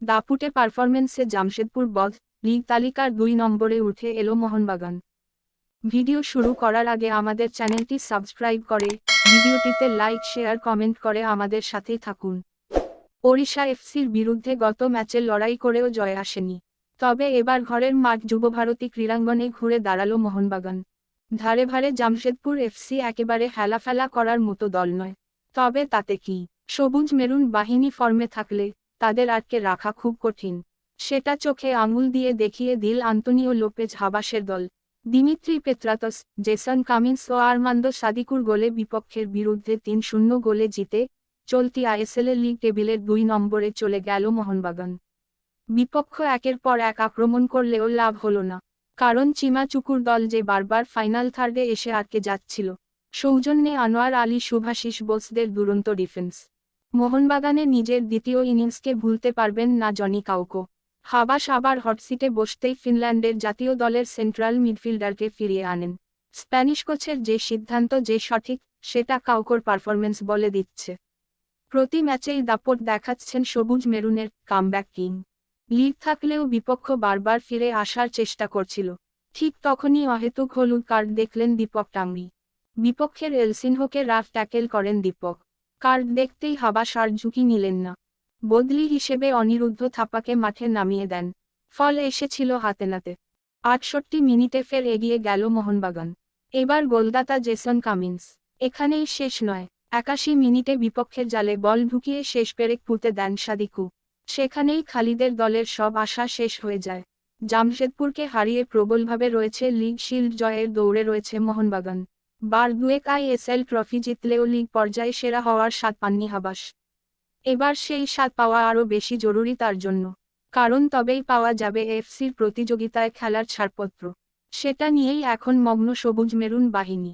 দাপুটে পারফরম্যান্সে জামশেদপুর বধ লিগ তালিকার 2 নম্বরে উঠে এলো মোহনবাগান। ভিডিও শুরু করার আগে আমাদের চ্যানেলটি সাবস্ক্রাইব করে ভিডিওটিতে লাইক শেয়ার কমেন্ট করে আমাদের সাথেই থাকুন। ওড়িশা এফসির বিরুদ্ধে গত ম্যাচে লড়াই করেও জয় আসেনি, তবে এবার ঘরের মাঠ যুবভারতী ক্রীড়াঙ্গনে ঘুরে দাঁড়ালো মোহনবাগান। ধারে ভারে জামশেদপুর এফসি একেবারে হেলাফেলা করার মতো দল নয়, তবে তাতে কি, সবুজ মেরুন বাহিনী ফর্মে থাকলে তাদের আটকে রাখা খুব কঠিন। সেটা চোখে আঙুল দিয়ে দেখিয়ে দিল আন্তোনিও লোপেজ হাবাসের দল। দিমিত্রি পেত্রাতস, জেসন কামিন্স ও আর্মান্দো সাদিকুর গোলে বিপক্ষের বিরুদ্ধে 3-0 গোলে জিতে চলতি আইএসএলের লিগ টেবিলের 2 নম্বরে চলে গেল মোহনবাগান। বিপক্ষ একের পর এক আক্রমণ করলেও লাভ হলো না, কারণ চিমাচুকুর দল যে বারবার ফাইনাল থার্ডে এসে আটকে যাচ্ছিল। সৌজন্যে আনোয়ার আলী শুভাশিস বোসদের দুরন্ত ডিফেন্স। মোহনবাগানে নিজের দ্বিতীয় ইনিংসকে ভুলতে পারবেন না জনি কাউকো। হাবাস আবার হটসিটে বসতেই ফিনল্যান্ডের জাতীয় দলের সেন্ট্রাল মিডফিল্ডারকে ফিরিয়ে আনেন। স্প্যানিশ কোচের যে সিদ্ধান্ত যে সঠিক, সেটা কাউকোর পারফরম্যান্স বলে দিচ্ছে। প্রতি ম্যাচেই দাপট দেখাচ্ছেন সবুজ মেরুনের কামব্যাক কিং। লিড থাকলেও বিপক্ষ বারবার ফিরে আসার চেষ্টা করছিল। ঠিক তখনই অহেতুক হলুদ কার্ড দেখলেন দীপক টাংরি। বিপক্ষের এলসিনহোকে রাফ ট্যাকেল করেন দীপক। কার্ড দেখতেই হাবাস আর ঝুঁকি নিলেন না, বদলি হিসেবে অনিরুদ্ধ থাপাকে মাঠে নামিয়ে দেন। ফল এসেছিল হাতে নাতে। 68 মিনিটে ফের এগিয়ে গেল মোহনবাগান। এবার গোলদাতা জেসন কামিন্স। এখানেই শেষ নয়, 81 মিনিটে বিপক্ষের জালে বল ঢুকিয়ে শেষ পেরেক পুঁতে দেন সাদিকু। সেখানেই খালিদের দলের সব আশা শেষ হয়ে যায়। জামশেদপুরকে হারিয়ে প্রবলভাবে রয়েছে লিগ শিল্ড জয়ের দৌড়ে রয়েছে মোহনবাগান। বার দুয়েক আইএসএল ট্রফি জিতলেও লিগ পর্যায়ে সেরা হওয়ার স্বাদ পাননি হাবাস। এবার সেই স্বাদ পাওয়া আরও বেশি জরুরি তার জন্য, কারণ তবেই পাওয়া যাবে এফসির প্রতিযোগিতায় খেলার ছাড়পত্র। সেটা নিয়েই এখন মগ্ন সবুজ মেরুন বাহিনী।